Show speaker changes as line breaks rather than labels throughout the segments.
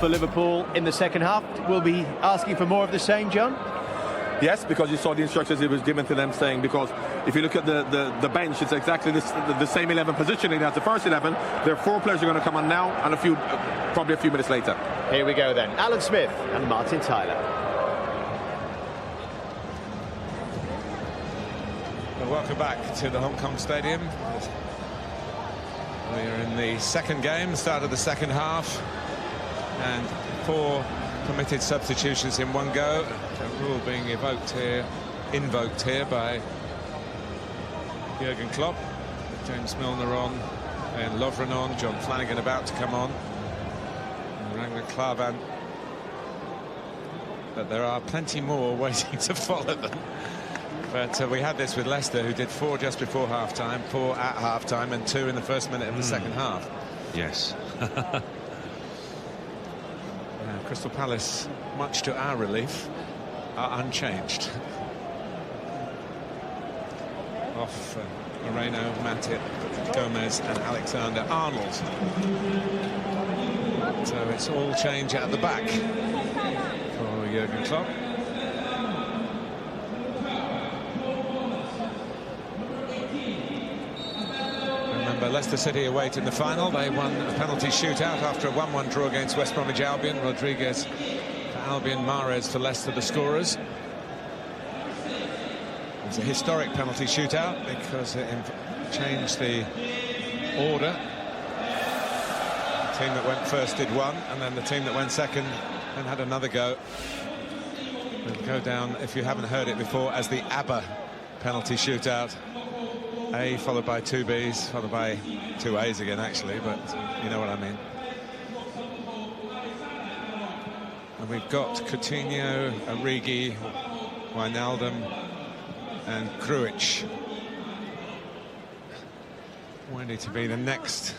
for Liverpool in the second half. We'll be asking for more of the same, John?
Yes, because you saw the instructions it was given to them saying, because if you look at the bench, it's exactly the same 11 positioning as the first 11. There are 4 players who are going to come on now and probably a few minutes later.
Here we go then. Alan Smith and Martin Tyler.
Well, welcome back to the Hong Kong Stadium. We're in the second game, start of the second half, and 4 permitted substitutions in one go. The rule being invoked here by Jurgen Klopp. James Milner on, and Lovren on, John Flanagan about to come on, and Ragnar Klavan. But there are plenty more waiting to follow them. But we had this with Leicester, who did 4 just before half-time, 4 at half-time, and 2 in the first minute of the second half.
Yes.
Crystal Palace, much to our relief, are unchanged. Off Moreno, Matip, Gomez and Alexander-Arnold. So it's all change at the back for Jurgen Klopp. Leicester City await in the final. They won a penalty shootout after a 1-1 draw against West Bromwich Albion. Rodriguez for Albion, Mahrez for Leicester, the scorers. It's a historic penalty shootout because it changed the order. The team that went first did one, and then the team that went second and had another go. It'll go down, if you haven't heard it before, as the ABBA penalty shootout. A followed by 2 Bs, followed by 2 As again, actually, but you know what I mean. And we've got Coutinho, Origi, Wijnaldum and Krunic ready to be the next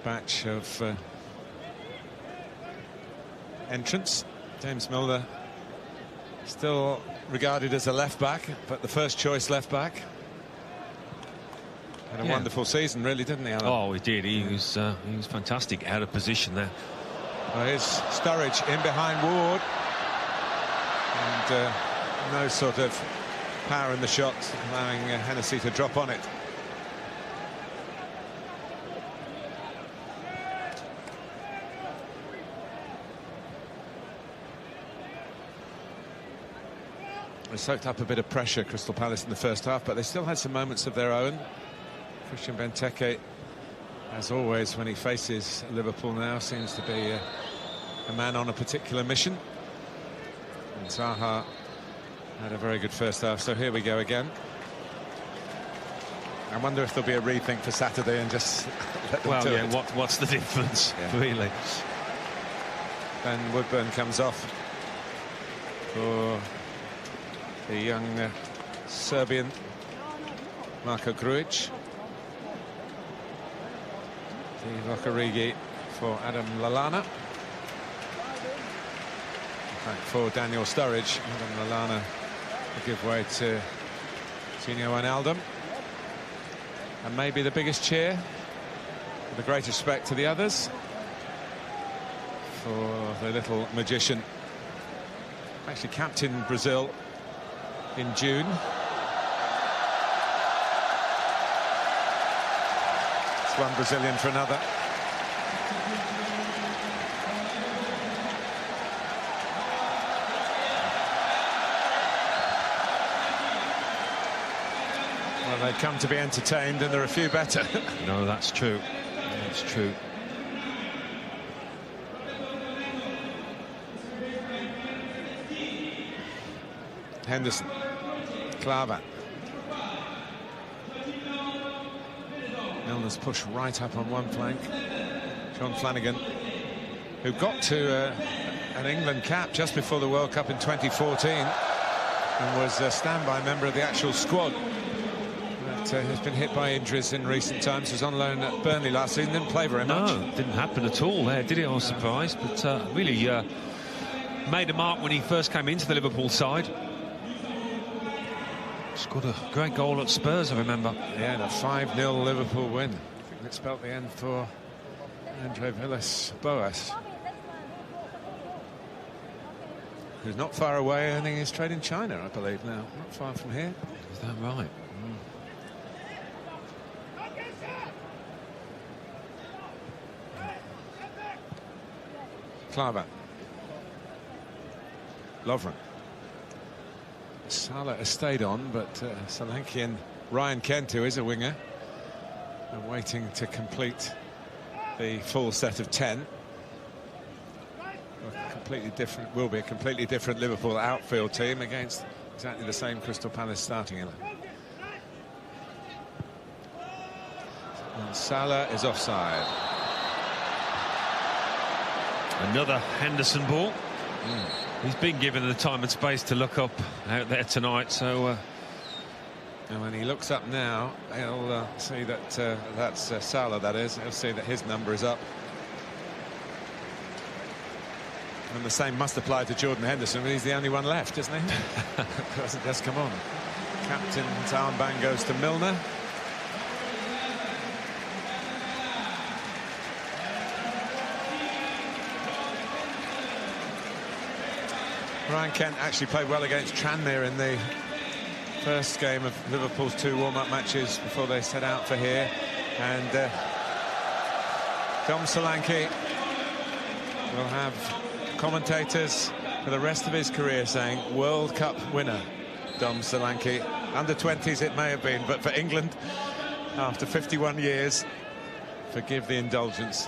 batch of entrants. James Milner still regarded as a left-back, but the first choice left-back. Had a wonderful season, really, didn't he, Alan?
Oh, he did. He was fantastic out of position there.
Well, here's Sturridge in behind Ward. And no sort of power in the shot, allowing Hennessy to drop on it. They soaked up a bit of pressure, Crystal Palace, in the first half, but they still had some moments of their own. Christian Benteke, as always, when he faces Liverpool now, seems to be a man on a particular mission. And Zaha had a very good first half, so here we go again. I wonder if there'll be a rethink for Saturday and just let them do it.
What's the difference, really?
Ben Woodburn comes off for the young Serbian Marko Grujic. Divock Origi for Adam Lallana. In fact, for Daniel Sturridge, Adam Lallana will give way to Gini Wijnaldum. And maybe the biggest cheer, with the greatest respect to the others, for the little magician. Actually captained Brazil in June. One Brazilian for another. Well, they've come to be entertained, and there are a few better.
No, that's true. That's true.
Henderson, Klavan. Milner's pushed right up on one flank. John Flanagan, who got to an England cap just before the World Cup in 2014 and was a standby member of the actual squad, but has been hit by injuries in recent times. Was on loan at Burnley last season, didn't play very much.
No, didn't happen at all there, did it? I was surprised, but really made a mark when he first came into the Liverpool side. Scored a great goal at Spurs, I remember.
Yeah, a 5-0 Liverpool win. I think that spelled the end for Andre Villas-Boas. who's not far away, earning his trade in China, I believe now. Not far from here.
Is that right?
Klaver. Lovren. Salah has stayed on, but Solanke and Ryan Kent, who is a winger, are waiting to complete the full set of 10. Will be a completely different Liverpool outfield team against exactly the same Crystal Palace starting 11. And Salah is offside.
Another Henderson ball. He's been given the time and space to look up out there tonight, so...
And when he looks up now, he'll see that that's Salah, that is. He'll see that his number is up. And the same must apply to Jordan Henderson, but he's the only one left, isn't he? Doesn't just come on. Captain's armband goes to Milner. Ryan Kent actually played well against Tranmere in the first game of Liverpool's 2 warm-up matches before they set out for here. And Dom Solanke will have commentators for the rest of his career saying World Cup winner Dom Solanke. Under 20s it may have been, but for England after 51 years, forgive the indulgence.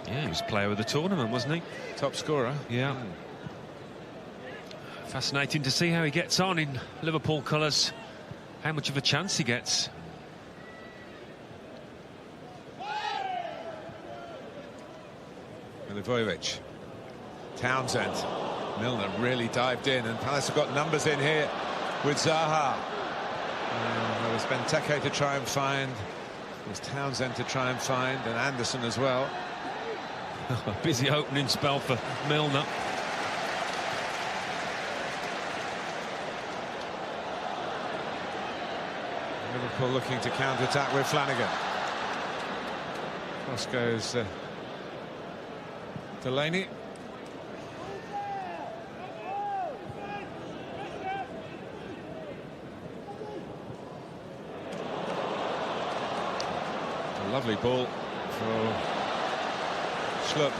Yeah, he was player of the tournament, wasn't he?
Top scorer.
Yeah. Fascinating to see how he gets on in Liverpool colours, how much of a chance he gets.
Milivojevic. Townsend. Milner really dived in, and Palace have got numbers in here with Zaha. There was Benteke to try and find. There was Townsend to try and find, and Anderson as well.
A busy opening spell for Milner.
Liverpool looking to counter-attack with Flanagan. Cross goes Delaney. A lovely ball for Schlupp.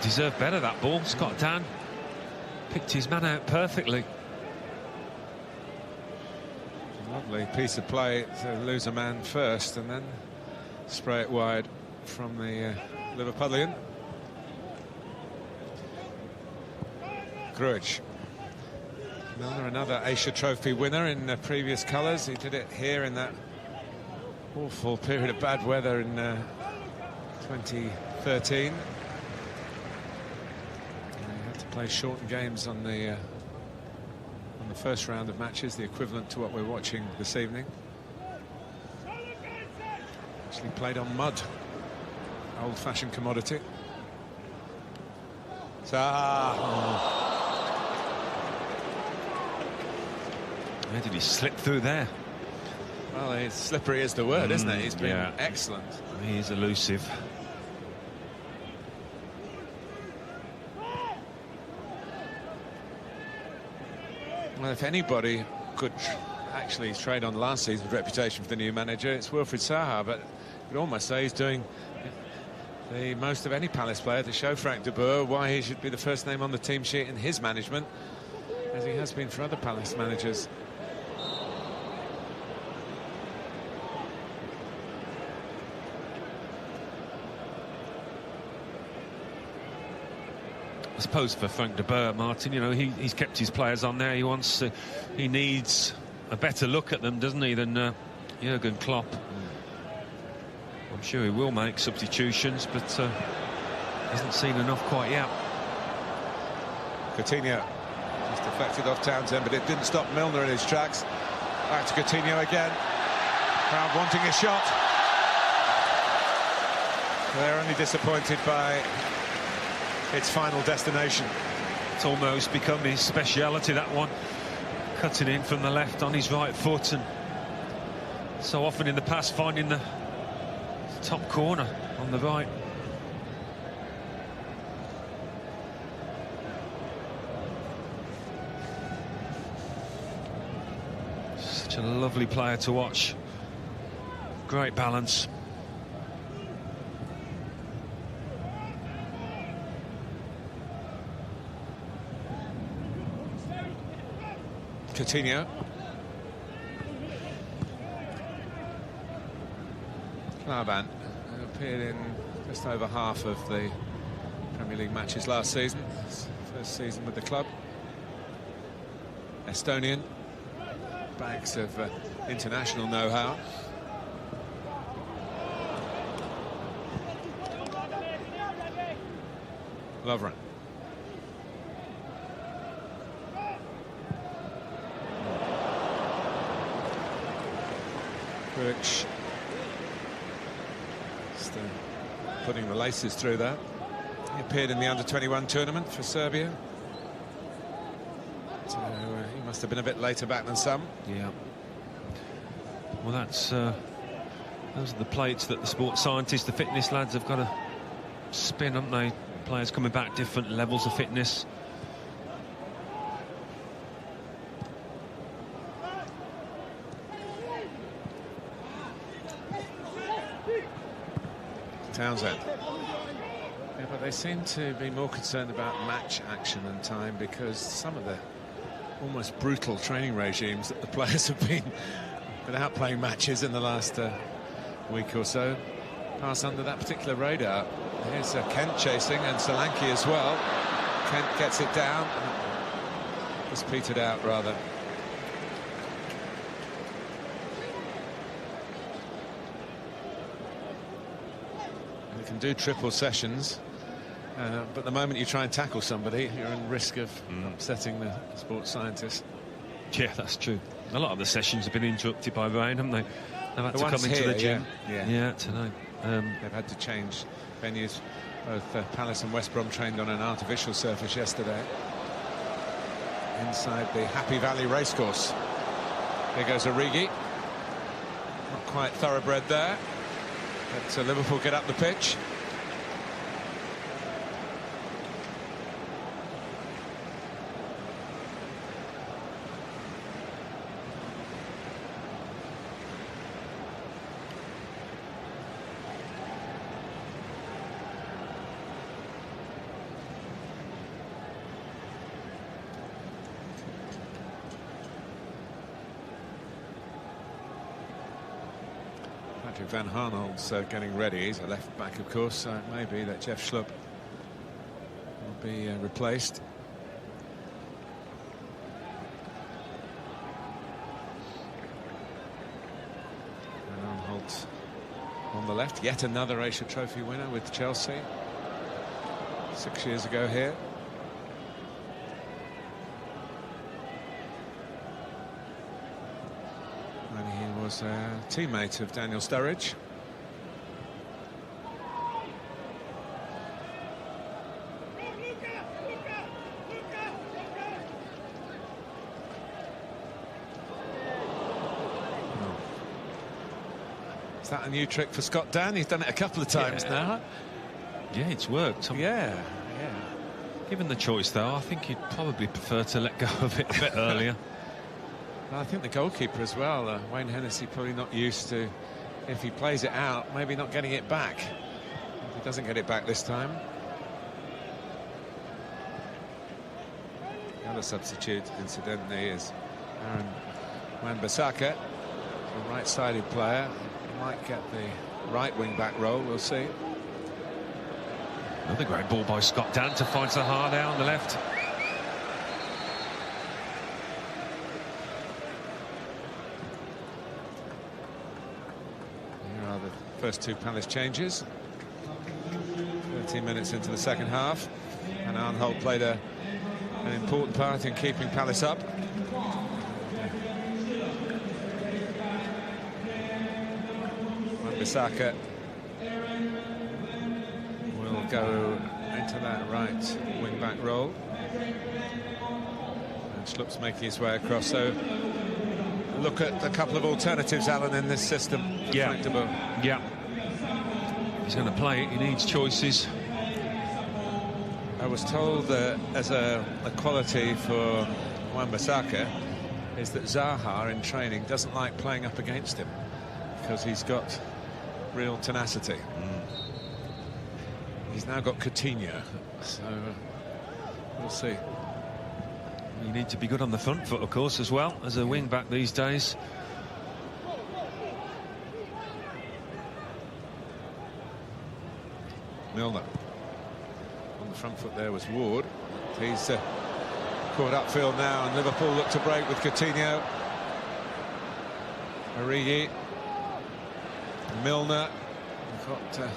Deserved better, that ball. Scott Dan picked his man out perfectly.
Lovely piece of play to lose a man first and then spray it wide from the Liverpudlian. Grujic. Milner, another Asia Trophy winner in previous colours. He did it here in that awful period of bad weather in 2013. And he had to play shortened games on the first round of matches, the equivalent to what we're watching this evening. Actually played on mud, old-fashioned commodity. Zaha.
Where did he slip through there?
Well, it's slippery is the word, isn't it? He's been excellent.
He is elusive.
Well, if anybody could actually trade on last season's reputation for the new manager, it's Wilfried Zaha, but you could almost say he's doing the most of any Palace player to show Frank de Boer why he should be the first name on the team sheet in his management, as he has been for other Palace managers.
I suppose for Frank de Boer, Martin, you know, he's kept his players on there. He needs a better look at them, doesn't he, than Jurgen Klopp. I'm sure he will make substitutions, but hasn't seen enough quite yet.
Coutinho just deflected off Townsend, but it didn't stop Milner in his tracks. Back to Coutinho again. Crowd wanting a shot. They're only disappointed by its final destination.
It's almost become his speciality, that one. Cutting in from the left on his right foot, and so often in the past finding the top corner on the right. Such a lovely player to watch. Great balance.
Coutinho. Klavan appeared in just over half of the Premier League matches last season. First season with the club. Estonian. Bags of international know-how. Lovren. Rich. Still putting the laces through that. He appeared in the under-21 tournament for Serbia. So he must have been a bit later back than some.
Yeah. Well, that's those are the plates that the sports scientists, the fitness lads, have got to spin, haven't they? Players coming back, different levels of fitness.
Townsend. Yeah, but they seem to be more concerned about match action and time, because some of the almost brutal training regimes that the players have been without playing matches in the last week or so pass under that particular radar. Here's Kent chasing, and Solanke as well. Kent gets it down. Just petered out, rather. You can do triple sessions, but the moment you try and tackle somebody, you're in risk of upsetting the sports scientist.
Yeah, that's true. A lot of the sessions have been interrupted by rain, haven't they? They've had to come into the gym. Yeah, tonight.
They've had to change venues. Both Palace and West Brom trained on an artificial surface yesterday inside the Happy Valley racecourse. Here goes Origi. Not quite thoroughbred there, but Liverpool get up the pitch. Van Harnold's getting ready. He's a left back, of course, so it may be that Jeff Schlupp will be replaced. Van Harnold on the left, yet another Asia Trophy winner with Chelsea 6 years ago here. Was a teammate of Daniel Sturridge. Is that a new trick for Scott Dan? He's done it a couple of times now.
Yeah, it's worked.
Yeah.
Given the choice, though, I think you'd probably prefer to let go of it a bit earlier.
I think the goalkeeper as well, Wayne Hennessy, probably not used to, if he plays it out, maybe not getting it back. If he doesn't get it back this time. The other substitute, incidentally, is Aaron Wan-Bissaka, a right-sided player. He might get the right wing-back role, we'll see.
Another great ball by Scott Dan to find Zaha there on the left.
First two Palace changes. 13 minutes into the second half, and Arnhold played an important part in keeping Palace up. Wan-Bissaka will go into that right wing-back role, and Schlupp's making his way across. So look at a couple of alternatives, Alan, in this system.
Yeah. He's going to play it. He needs choices.
I was told that as a quality for Wan-Bissaka is that Zaha in training doesn't like playing up against him because he's got real tenacity. He's now got Coutinho, so we'll see.
You need to be good on the front foot, of course, as well, as a wing-back these days.
Milner. On the front foot there was Ward. He's caught upfield now, and Liverpool look to break with Coutinho. Origi. Milner. We've got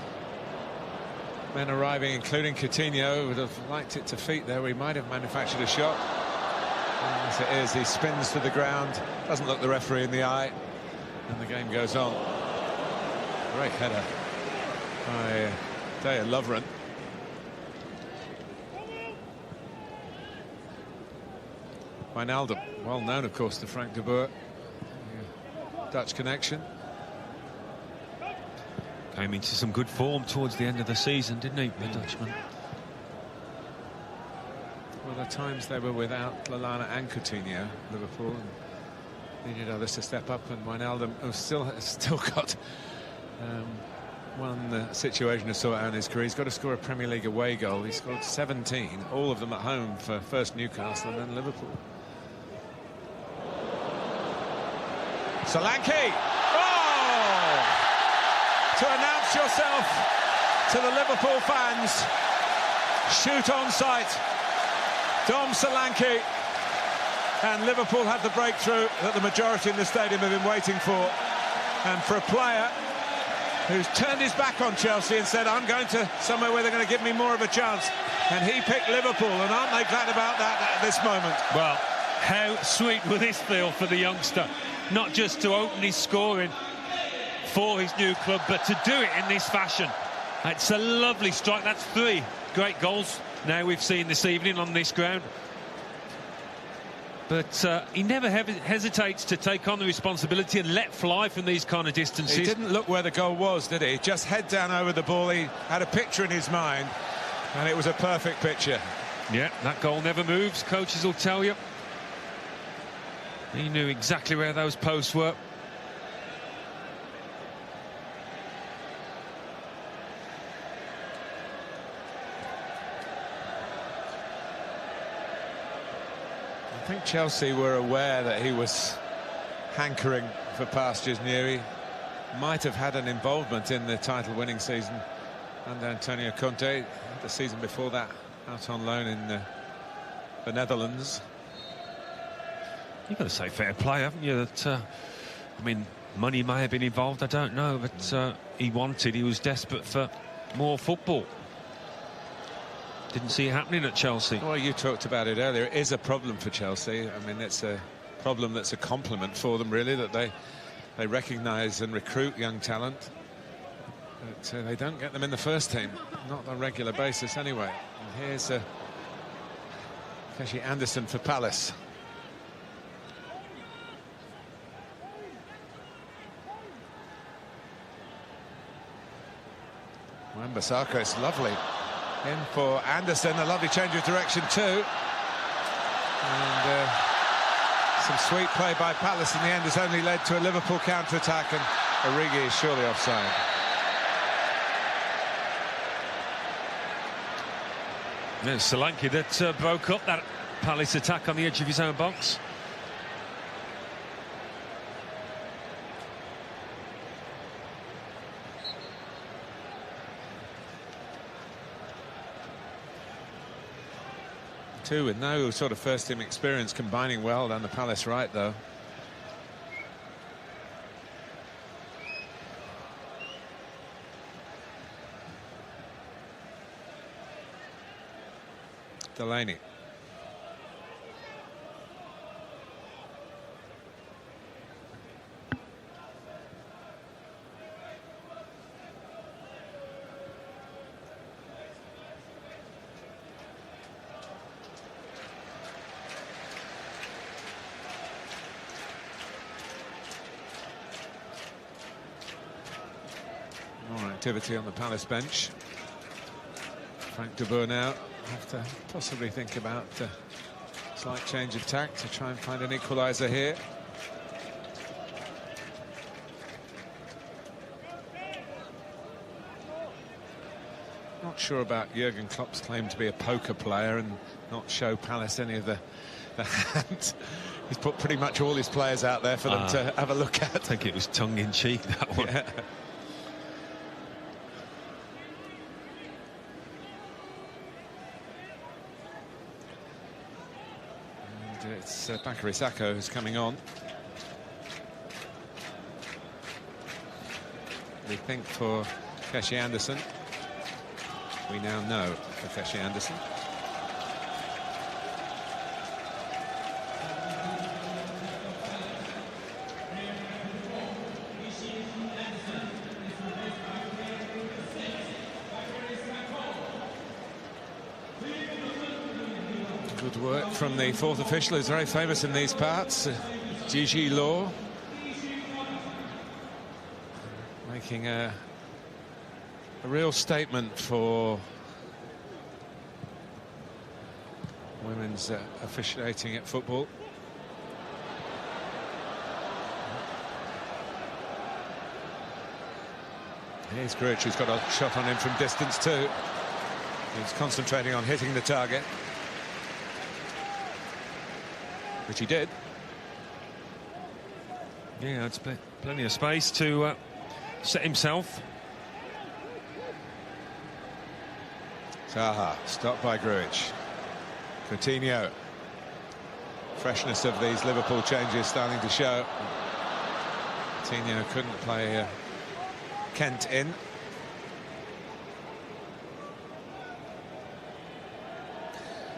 men arriving, including Coutinho. Would have liked it to feet there. We might have manufactured a shot. And as it is, he spins to the ground, doesn't look the referee in the eye, and the game goes on. Great header by Lovren. Wijnaldum, well known, of course, to Frank de Boer. Dutch connection.
Came into some good form towards the end of the season, didn't he, the Dutchman?
Well, there are times they were without Lallana and Coutinho, Liverpool, and needed others to step up, and Wijnaldum still got one situation to sort out in his career. He's got to score a Premier League away goal. He scored 17, all of them at home for first Newcastle and then Liverpool. Solanke! Oh! To announce yourself to the Liverpool fans. Shoot on sight. Dom Solanke. And Liverpool had the breakthrough that the majority in the stadium have been waiting for. And for a player who's turned his back on Chelsea and said, I'm going to somewhere where they're going to give me more of a chance. And he picked Liverpool, and aren't they glad about that at this moment?
Well, how sweet will this feel for the youngster? Not just to open his scoring for his new club, but to do it in this fashion. It's a lovely strike. That's 3 great goals now we've seen this evening on this ground. But he never hesitates to take on the responsibility and let fly from these kind of distances.
He didn't look where the goal was, did he? Just head down over the ball. He had a picture in his mind, and it was a perfect picture.
Yeah, that goal never moves, coaches will tell you. He knew exactly where those posts were.
I think Chelsea were aware that he was hankering for pastures new. He might have had an involvement in the title-winning season under Antonio Conte, the season before that, out on loan in the Netherlands.
You've got to say fair play, haven't you? That I mean, money may have been involved, I don't know, but he was desperate for more football. Didn't see it happening at Chelsea.
Well, you talked about it earlier. It is a problem for Chelsea. I mean, it's a problem that's a compliment for them, really, that they recognise and recruit young talent. But they don't get them in the first team, not on a regular basis anyway. And here's Keshi Anderson for Palace. Wan-Bissaka, it's lovely. In for Anderson, a lovely change of direction too. And some sweet play by Palace in the end has only led to a Liverpool counter-attack, and Origi is surely offside.
There's Solanke that broke up that Palace attack on the edge of his own box.
Two with no sort of first-team experience, combining well down the Palace right, though. Delaney. More activity on the Palace bench. Frank de Boer now have to possibly think about Slight change of tack to try and find an equaliser here. Not sure about Jurgen Klopp's claim to be a poker player and not show Palace any of the hand. He's put pretty much all his players out there for them to have a look at.
I think it was tongue-in-cheek, that one.
Yeah. And it's Bakary Sakho who's coming on. We think for Keshi Anderson. We now know for Keshi Anderson. Good work from the fourth official, who's very famous in these parts, Gigi Law, making a real statement for women's officiating at football. Here's Grujic, who's got a shot on him from distance too. He's concentrating on hitting the target, which he did.
Yeah, it's plenty of space to set himself.
Zaha, stopped by Grujic. Coutinho. Freshness of these Liverpool changes starting to show. Coutinho couldn't play Kent in.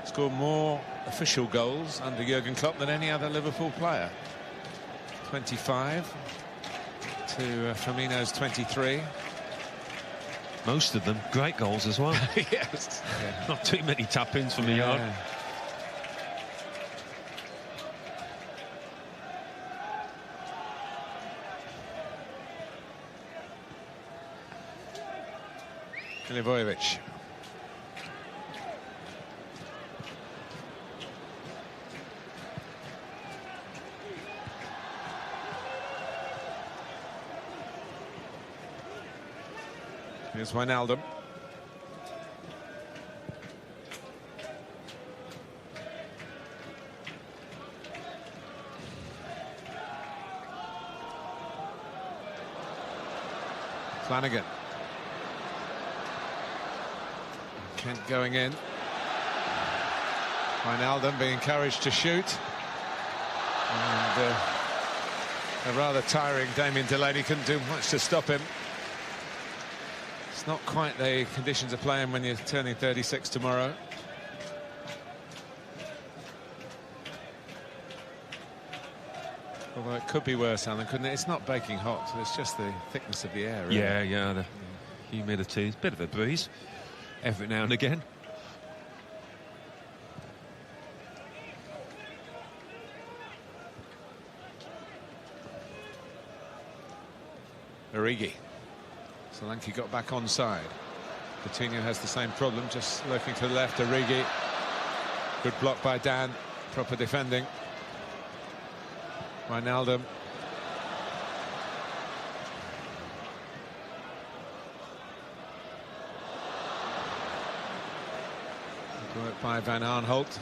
Scored more official goals under Jurgen Klopp than any other Liverpool player. 25 to Firmino's 23.
Most of them great goals as well.
Yes. Yeah.
Not too many tap-ins from the yard.
Milivojevic. Here's Wijnaldum. Flanagan. Kent going in. Wijnaldum being encouraged to shoot. And a rather tiring Damien Delaney couldn't do much to stop him. It's not quite the conditions of playing when you're turning 36 tomorrow. Although it could be worse, Alan, couldn't it? It's not baking hot, it's just the thickness of the air. Really.
Yeah, the humidity. Bit of a breeze every now and again.
Origi. Solanke got back onside. Coutinho has the same problem, just looking to the left. Origi. Good block by Dan. Proper defending. Wijnaldum. Good work by Van Aanholt.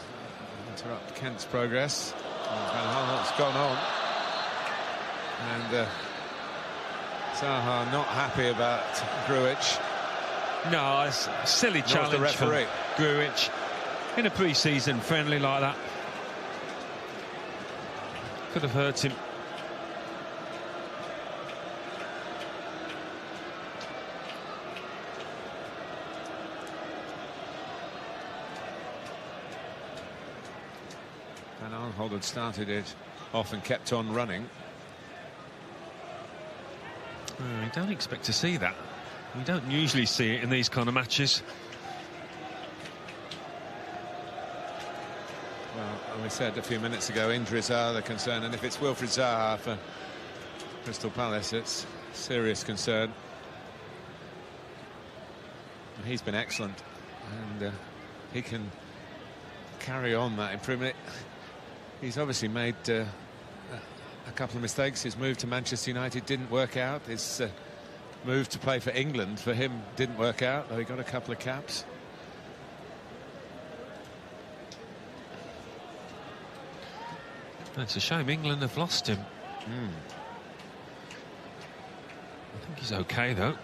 Interrupt Kent's progress. Van Aanholt's gone on. And Zaha not happy about Grujic.
No, it's a silly challenge
the referee.
for Grujic in a pre-season friendly like that. Could have hurt him.
Van Aanholt had started it off and kept on running.
You don't expect to see that. You don't usually see it in these kind of matches.
Well, we said a few minutes ago, injuries are the concern, and if it's Wilfried Zaha for Crystal Palace, it's a serious concern. He's been excellent, and he can carry on that improvement. He's obviously made a couple of mistakes. His move to Manchester United didn't work out. His move to play for England, for him, didn't work out, though he got a couple of caps.
It's a shame England have lost him. I think he's okay, though.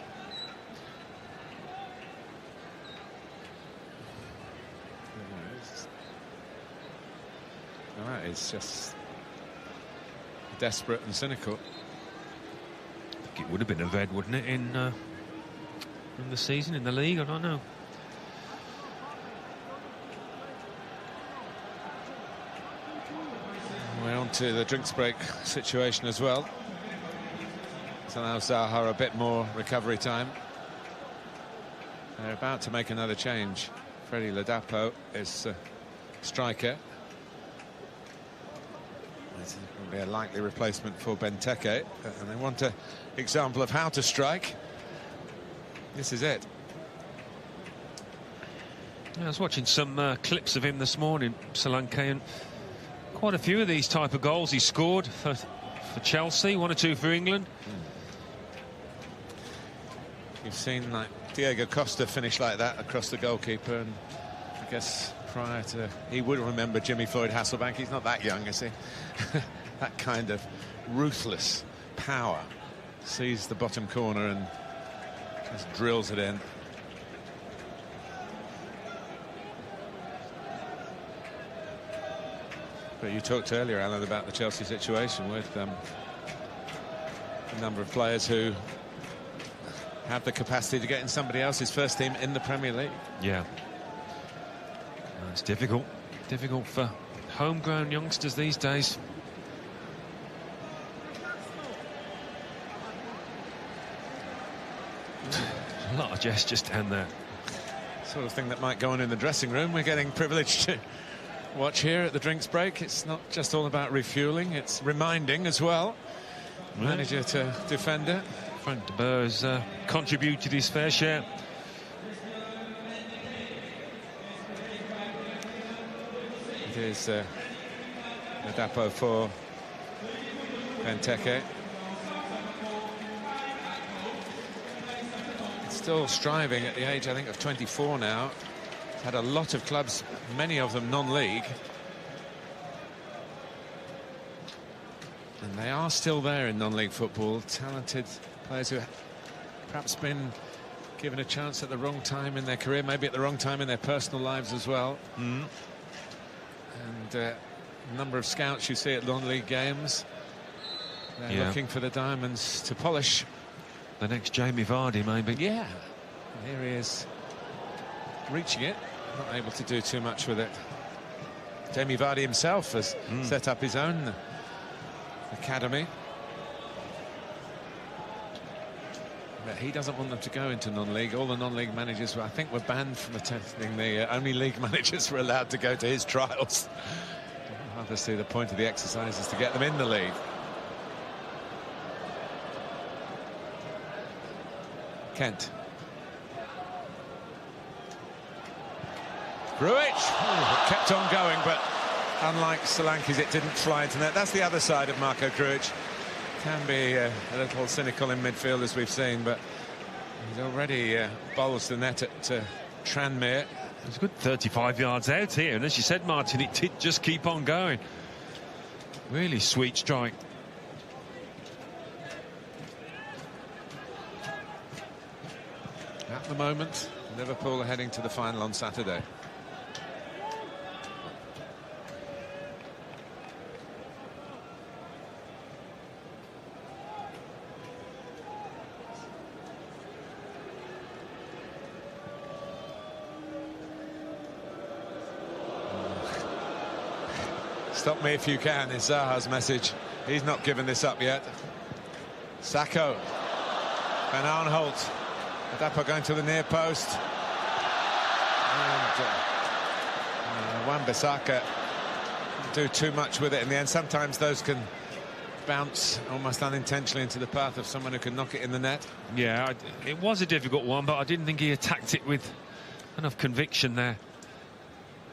That is just desperate and cynical.
I think it would have been a red, wouldn't it, in the season, in the league? I don't know.
We're on to the drinks break situation as well. So now Zaha a bit more recovery time. They're about to make another change. Freddie Ladapo is striker. This will be a likely replacement for Benteke, and they want an example of how to strike. This is it.
Yeah, I was watching some clips of him this morning, Solanke, and quite a few of these type of goals he scored for Chelsea, 1 or 2 for England.
You've seen like Diego Costa finish like that across the goalkeeper, and I guess prior to, he would remember Jimmy Floyd Hasselbank. He's not that young, is he? That kind of ruthless power. Sees the bottom corner and just drills it in. But you talked earlier, Alan, about the Chelsea situation with a number of players who have the capacity to get in somebody else's first team in the Premier League.
Yeah. It's difficult. Difficult for homegrown youngsters these days. A lot of gestures down there.
Sort of thing that might go on in the dressing room. We're getting privileged to watch here at the drinks break. It's not just all about refueling, it's reminding as well. Manager to defender.
Frank de Boer has contributed his fair share.
It is Ladapo for Benteke. Still striving at the age, I think, of 24 now. He's had a lot of clubs, many of them non-league. And they are still there in non-league football. Talented players who have perhaps been given a chance at the wrong time in their career, maybe at the wrong time in their personal lives as well. And a number of scouts you see at non-league games, they're looking for the diamonds to polish.
The next Jamie Vardy, maybe.
Yeah, here he is, reaching it, not able to do too much with it. Jamie Vardy himself has set up his own academy. But he doesn't want them to go into non-league. All the non-league managers, I think, were banned from attending the only league managers were allowed to go to his trials. Obviously, the point of the exercise is to get them in the league. Kent. Grujic kept on going, but unlike Solanke's, it didn't fly into net. That's the other side of Marco Grujic. Can be a little cynical in midfield, as we've seen, but he's already bowls the net at Tranmere.
It's a good 35 yards out here, and as you said, Martin, it did just keep on going. Really sweet strike.
At the moment, Liverpool are heading to the final on Saturday. Stop me if you can is Zaha's message. He's not given this up yet. Sacco. Van Aanholt. Ladapo going to the near post. And Wan-Bissaka didn't do too much with it in the end. Sometimes those can bounce almost unintentionally into the path of someone who can knock it in the net.
Yeah, it was a difficult one, but I didn't think he attacked it with enough conviction there.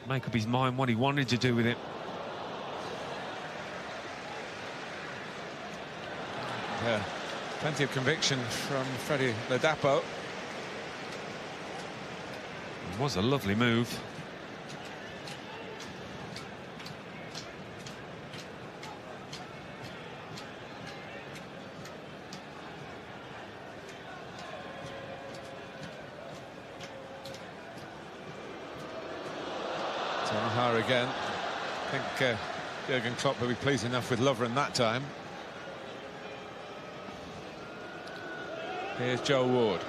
make up his mind what he wanted to do with it.
Plenty of conviction from Freddie Ladapo.
It was a lovely move.
Zaha again. I think Jurgen Klopp will be pleased enough with Lovren that time. Here's Joe Ward.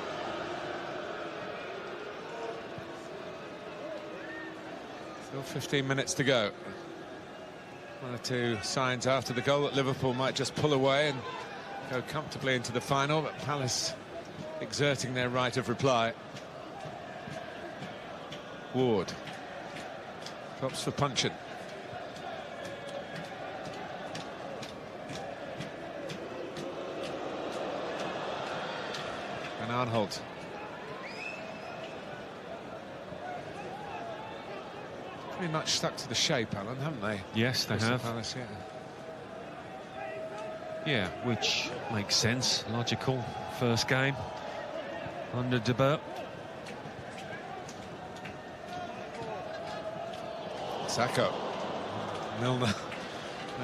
Still 15 minutes to go. One or two signs after the goal that Liverpool might just pull away and go comfortably into the final, but Palace exerting their right of reply. Ward. Drops for punching. And Arnholt. Pretty much stuck to the shape, Alan, haven't they?
Yes, they have.
Palace,
yeah, which makes sense, logical. First game under De Boer.
Sacco. Milner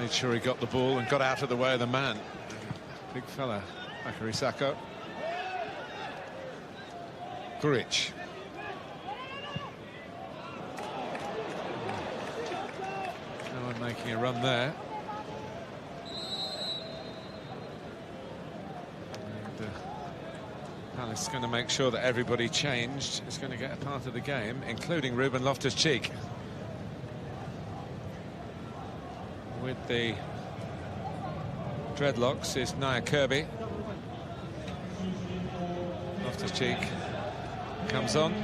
made sure he got the ball and got out of the way of the man. Big fella, Bakary Sacco. Grich. No one making a run there. And Palace is going to make sure that everybody changed is going to get a part of the game, including Ruben Loftus-Cheek. With the dreadlocks is Nia Kirby. Loftus-Cheek comes on.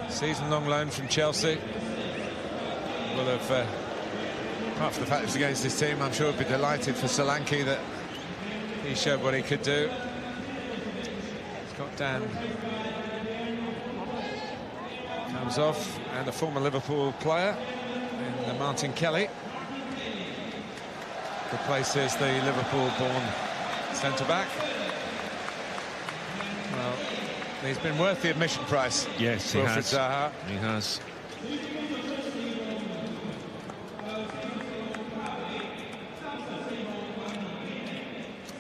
Season-long loan from Chelsea. Will have, apart from the fact it's against his team, I'm sure he'll be delighted for Solanke that he showed what he could do. Scott Dan comes off, and a former Liverpool player in Martin Kelly replaces the Liverpool-born centre-back. Well, he's been worth the admission price.
Yes, he has.
Zaha.
He has.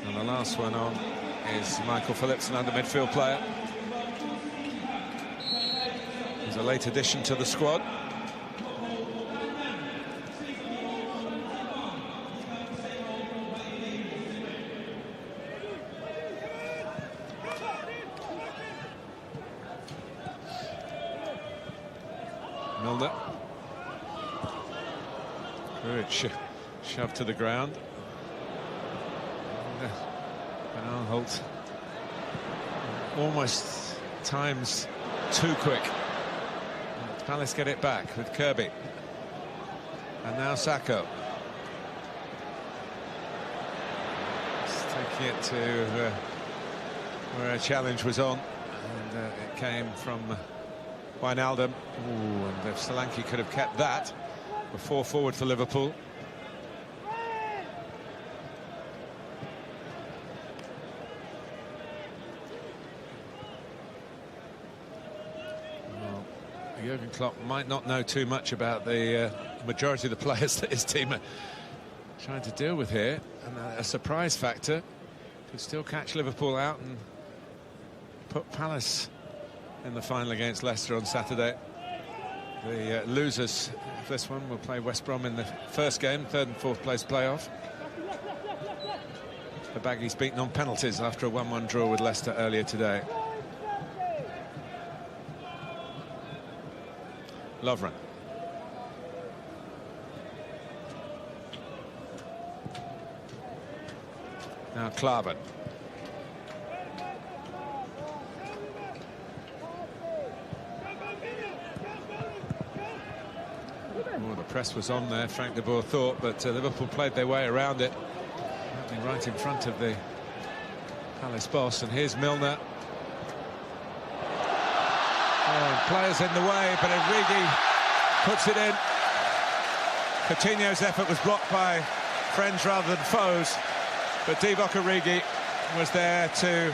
And the last one on is Michael Phillips, another midfield player. He's a late addition to the squad. Milner. Grich shoved to the ground. And Arnholt almost times too quick. Palace get it back with Kirby. And now Sacco. Just taking it to where a challenge was on. And it came from Wijnaldum. Ooh, and if Solanke could have kept that before forward for Liverpool. Well, Jurgen Klopp might not know too much about the majority of the players that his team are trying to deal with here, and a surprise factor could still catch Liverpool out and put Palace in the final against Leicester on Saturday. The losers of this one will play West Brom in the first game, third and fourth place playoff. The Baggies beaten on penalties after a 1-1 draw with Leicester earlier today. Lovren. Now Klavan. Oh, the press was on there, Frank de Boer thought, but Liverpool played their way around it. Right in front of the Palace boss, and here's Milner. Oh, players in the way, but Origi puts it in. Coutinho's effort was blocked by friends rather than foes, but Divock Origi was there to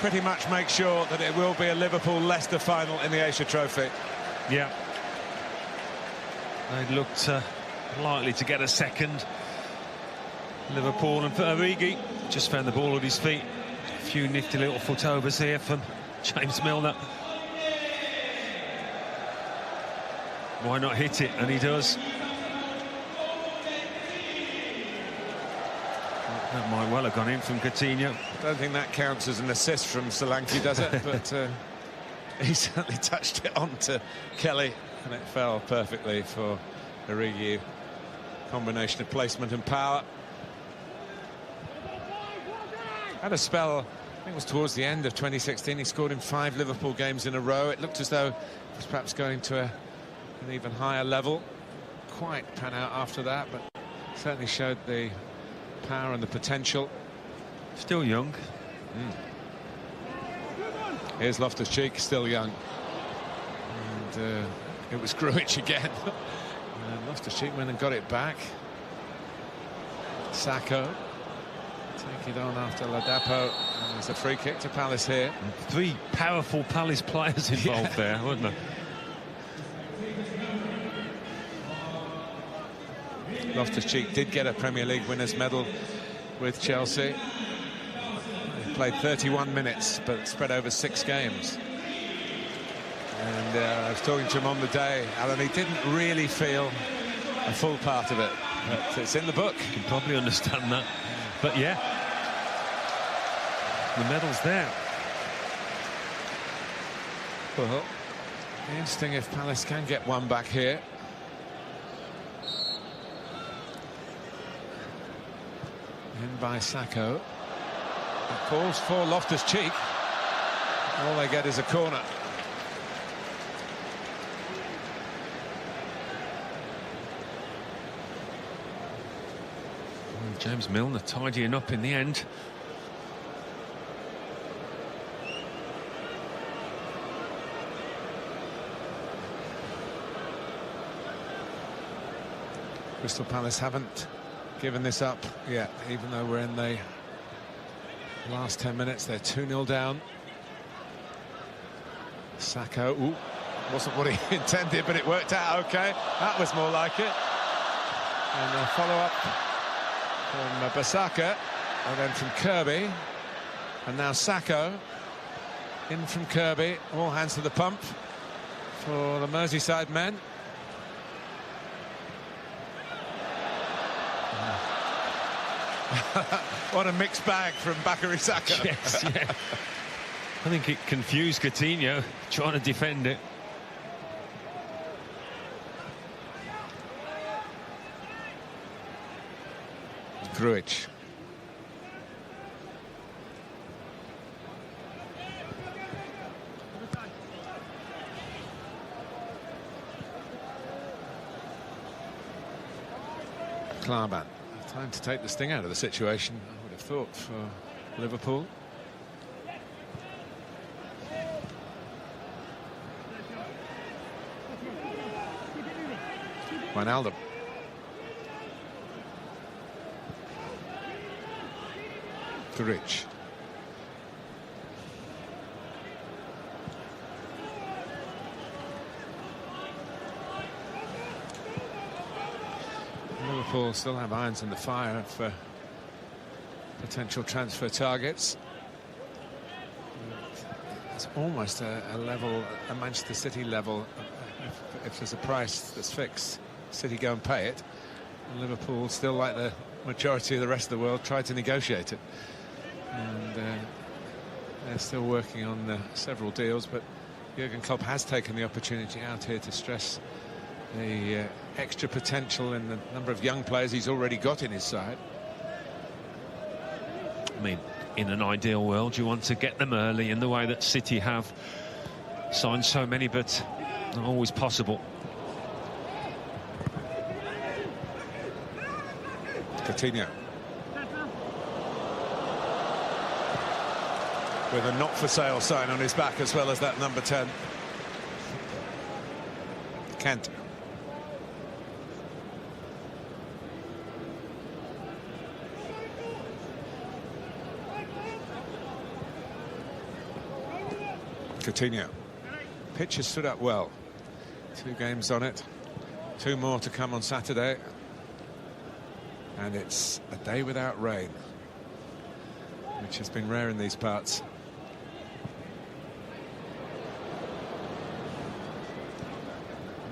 pretty much make sure that it will be a Liverpool-Leicester final in the Asia Trophy.
Yeah. They looked likely to get a second. Liverpool, and for Origi, just found the ball at his feet. A few nifty little foot overs here from James Milner. Why not hit it? And he does. That might well have gone in from Coutinho.
I don't think that counts as an assist from Solanke, does it? But he certainly touched it on to Kelly, and it fell perfectly for Origi. Combination of placement and power. Had a spell, I think it was towards the end of 2016, he scored in 5 Liverpool games in a row. It looked as though he was perhaps going to an even higher level. Quite pan out after that, but certainly showed the power and the potential.
Still young.
Here's Loftus-Cheek, still young. And it was Grujic again. And Loftus-Cheek went and got it back. Sacco. Take it on after Ladapo. And there's a free kick to Palace here.
And 3 powerful Palace players involved there, weren't there?
Loftus-Cheek did get a Premier League winners' medal with Chelsea. He played 31 minutes, but spread over 6 games. And I was talking to him on the day, Alan, he didn't really feel a full part of it. But it's in the book.
You can probably understand that. But yeah, the medal's there.
Well, interesting if Palace can get one back here. In by Sacco. It calls for Loftus-Cheek. All they get is a corner.
James Milner tidying up in the end.
Crystal Palace haven't given this up yet, even though we're in the last 10 minutes. They're 2-0 down. Sacco, ooh, wasn't what he intended, but it worked out okay. That was more like it. And a follow-up from Basaka, and then from Kirby, and now Sacco in from Kirby. All hands to the pump for the Merseyside men. What a mixed bag from Bakary Saka.
Yes, yeah. I think it confused Coutinho trying to defend it.
Grujic. Klaban. Time to take the sting out of the situation, I would have thought, for Liverpool. Wijnaldum. Grujic. Liverpool still have irons in the fire for potential transfer targets. It's almost a level, a Manchester City level. If there's a price that's fixed, City go and pay it. And Liverpool, still like the majority of the rest of the world, try to negotiate it. And they're still working on several deals, but Jurgen Klopp has taken the opportunity out here to stress the extra potential in the number of young players he's already got in his side.
I mean, in an ideal world, you want to get them early in the way that City have signed so many, but not always possible.
Coutinho. With a not for sale sign on his back, as well as that number 10. Kent. Coutinho. Pitch has stood up well. 2 games on it. 2 more to come on Saturday. And it's a day without rain, which has been rare in these parts.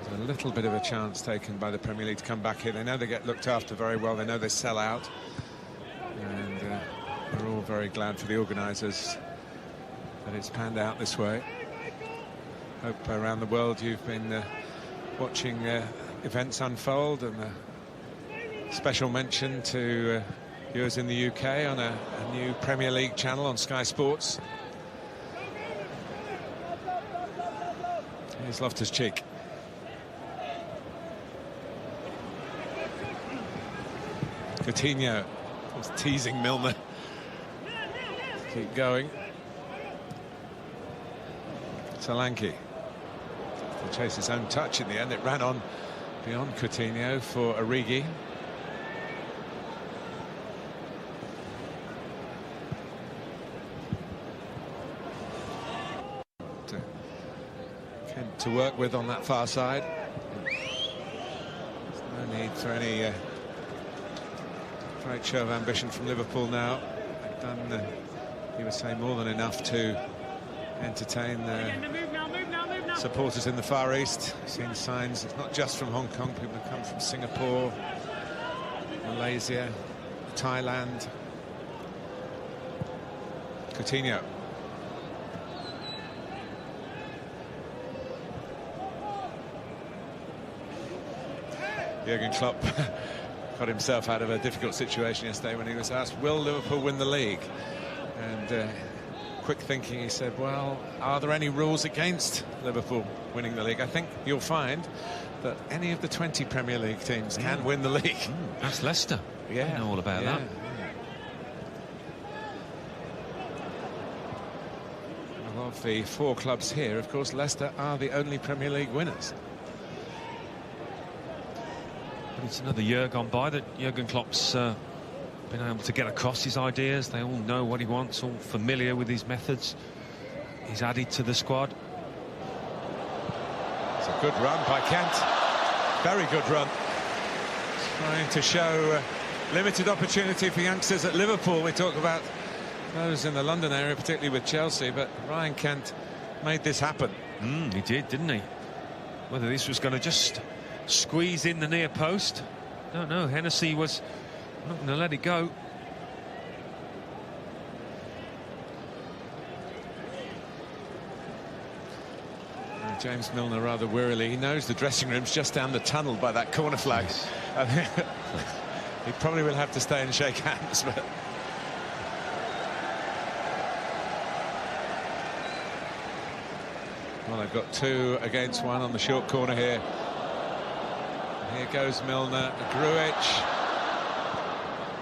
There's a little bit of a chance taken by the Premier League to come back here. They know they get looked after very well. They know they sell out. And we're all very glad for the organisers that it's panned out this way. Hope around the world you've been watching events unfold, and a special mention to viewers in the UK on a new Premier League channel on Sky Sports. Here's Loftus-Cheek. Coutinho was teasing Milner. Keep going. Solanke to chase his own touch in the end. It ran on beyond Coutinho for Origi. Kent to work with on that far side. There's no need for any great show of ambition from Liverpool now. They've done, he was saying, more than enough to entertain supporters in the Far East. Seen signs, it's not just from Hong Kong, people have come from Singapore, Malaysia, Thailand. Coutinho. Jurgen Klopp got himself out of a difficult situation yesterday when he was asked, will Liverpool win the league? And quick thinking, he said, well, are there any rules against Liverpool winning the league? I think you'll find that any of the 20 Premier League teams can win the league.
That's Leicester. Yeah, I know all about that. Of the 4 clubs here, of course, Leicester are the only Premier League winners. But it's another year gone by that Jurgen Klopp's been able to get across his ideas. They all know what he wants, all familiar with his methods. He's added to the squad.
It's a good run by Kent. Very good run. Trying to show limited opportunity for youngsters at Liverpool. We talk about those in the London area, particularly with Chelsea, but Ryan Kent made this happen.
He did, didn't he? Whether this was going to just squeeze in the near post, I don't know. Hennessy was not going to let it go.
James Milner rather wearily. He knows the dressing room's just down the tunnel by that corner flag. He probably will have to stay and shake hands, but well, they've got 2 against 1 on the short corner here. And here goes Milner. Grujic.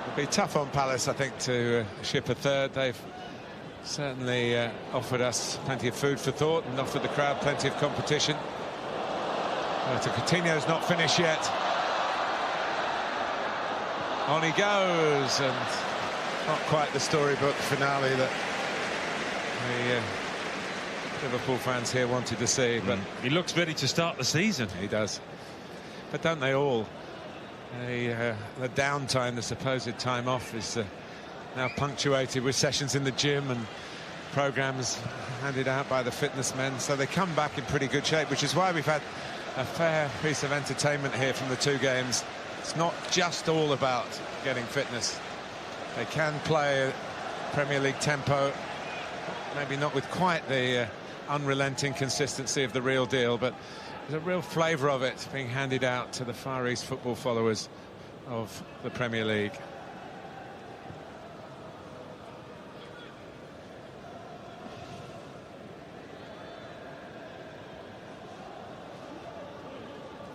It'll be tough on Palace, I think, to ship a third. They've certainly offered us plenty of food for thought and offered the crowd plenty of competition. But Coutinho's not finished yet. On he goes, and not quite the storybook finale that the Liverpool fans here wanted to see. But
he looks ready to start the season.
He does. But don't they all? The downtime, the supposed time off, is now punctuated with sessions in the gym and programs handed out by the fitness men, so they come back in pretty good shape, which is why we've had a fair piece of entertainment here from the 2 games. It's not just all about getting fitness. They can play Premier League tempo, maybe not with quite the unrelenting consistency of the real deal, but there's a real flavour of it being handed out to the Far East football followers of the Premier League.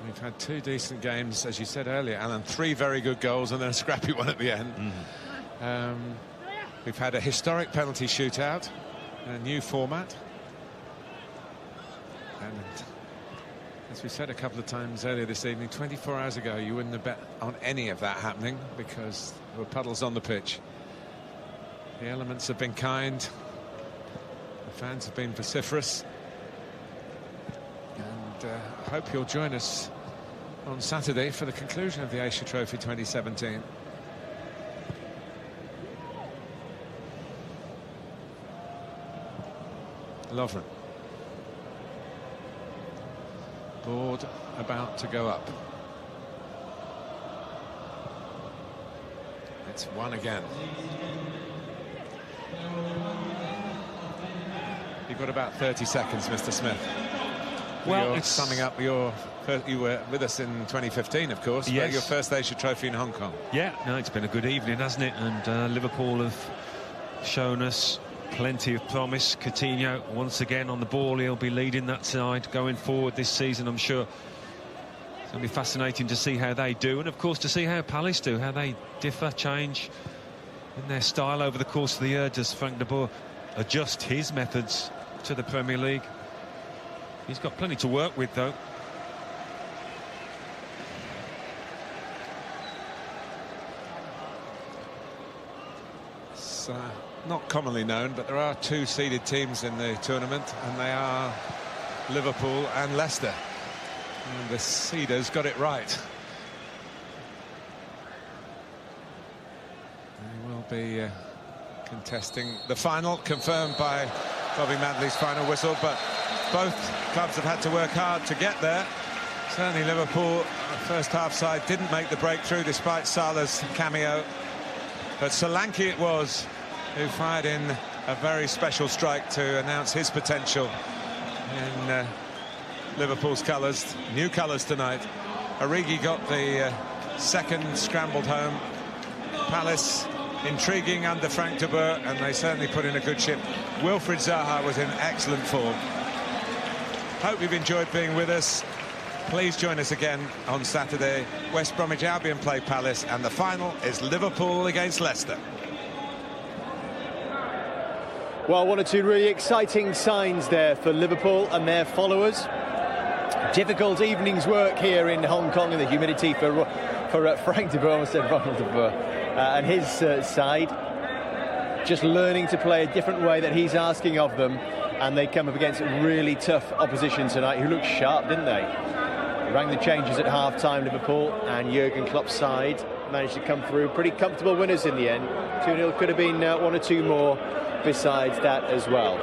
We've had 2 decent games, as you said earlier, Alan. 3 very good goals and then a scrappy one at the end. We've had a historic penalty shootout, a new format. And As we said a couple of times earlier this evening, 24 hours ago, you wouldn't have bet on any of that happening because there were puddles on the pitch. The elements have been kind. The fans have been vociferous. And I hope you'll join us on Saturday for the conclusion of the Asia Trophy 2017. Lovren. Board about to go up. It's one again. You've got about 30 seconds, Mr. Smith.
Well,
it's summing up your you were with us in 2015, of course.
Yes.
Your first Asia Trophy in Hong Kong.
Yeah, no, it's been a good evening, hasn't it? And Liverpool have shown us plenty of promise. Coutinho once again on the ball. He'll be leading that side going forward this season, I'm sure. It's going to be fascinating to see how they do, and of course to see how Palace do, how they differ, change in their style over the course of the year. Does Frank de Boer adjust his methods to the Premier League? He's got plenty to work with, though.
It's not commonly known, but there are two seeded teams in the tournament, and they are Liverpool and Leicester. And the seeders got it right. They will be contesting the final, confirmed by Bobby Madley's final whistle, but both clubs have had to work hard to get there. Certainly Liverpool, first half side, didn't make the breakthrough despite Salah's cameo, but Solanke it was who fired in a very special strike to announce his potential in Liverpool's colours, new colours tonight. Origi got the second scrambled home. Palace intriguing under Frank de Boer, and they certainly put in a good ship. Wilfried Zaha was in excellent form. Hope you've enjoyed being with us. Please join us again on Saturday. West Bromwich Albion play Palace, and the final is Liverpool against Leicester.
Well, one or two really exciting signs there for Liverpool and their followers. Difficult evening's work here in Hong Kong in the humidity for Frank de Boer, I almost said Ronald de Boer, and his side. Just learning to play a different way that he's asking of them, and they come up against really tough opposition tonight, who looked sharp, didn't they? Rang the changes at half-time, Liverpool, and Jurgen Klopp's side managed to come through. Pretty comfortable winners in the end. 2-0 could have been one or two more besides that as well.